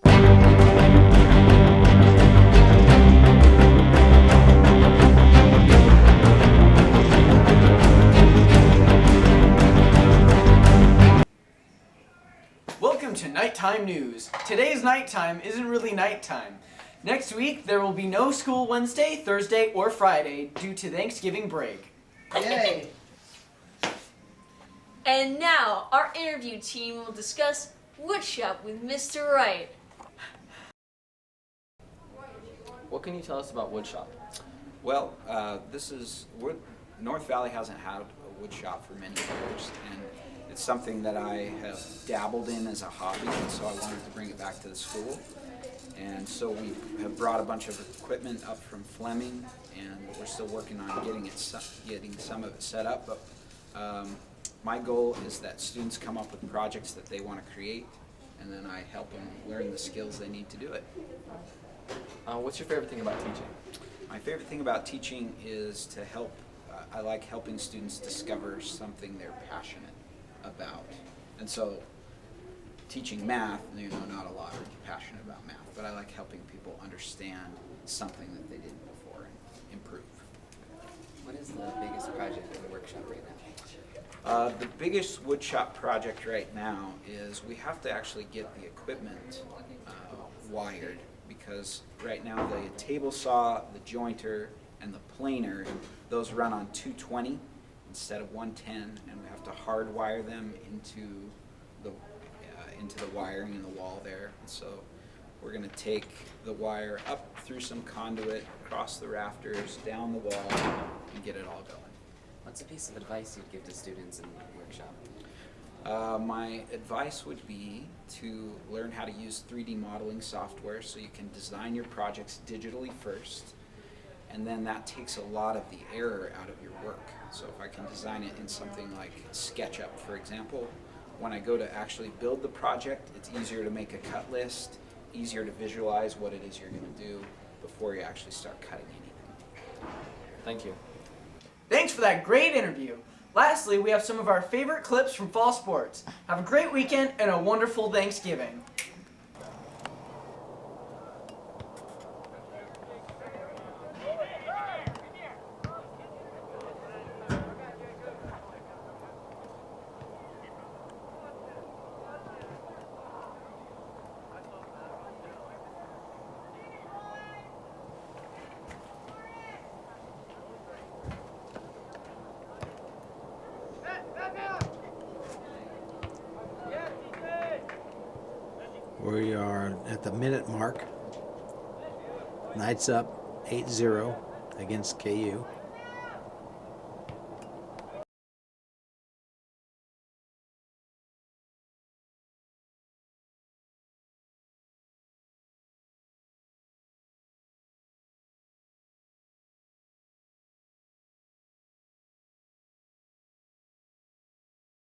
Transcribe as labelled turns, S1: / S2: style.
S1: Welcome to Nighttime News. Today's nighttime isn't really nighttime. Next week, there will be no school Wednesday, Thursday, or Friday due to Thanksgiving break.
S2: Yay!
S3: And now, our interview team will discuss woodshop with Mr. Wright.
S4: What can you tell us about woodshop?
S5: Well, North Valley hasn't had a wood shop for many years, and it's something that I have dabbled in as a hobby, and so I wanted to bring it back to the school. And so we have brought a bunch of equipment up from Fleming, and we're still working on getting some of it set up. But my goal is that students come up with projects that they want to create, and then I help them learn the skills they need to do it.
S4: What's your favorite thing about teaching?
S5: My favorite thing about teaching is to help. I like helping students discover something they're passionate about. And so teaching math, not a lot are passionate about math, but I like helping people understand something that they didn't before and improve.
S2: What is the biggest project in the workshop right now?
S5: The biggest woodshop project right now is we have to actually get the equipment wired, because right now the table saw, the jointer, and the planer, those run on 220 instead of 110, and we have to hardwire them into the wiring in the wall there. And so we're going to take the wire up through some conduit, across the rafters, down the wall, and get it all going.
S2: What's a piece of advice you'd give to students in the workshop?
S5: My advice would be to learn how to use 3D modeling software so you can design your projects digitally first, and then that takes a lot of the error out of your work. So if I can design it in something like SketchUp, for example, when I go to actually build the project, it's easier to make a cut list, easier to visualize what it is you're going to do before you actually start cutting anything.
S4: Thank you.
S1: Thanks for that great interview. Lastly, we have some of our favorite clips from fall sports. Have a great weekend and a wonderful Thanksgiving.
S6: We are at the minute mark. Knights up 8-0 against KU.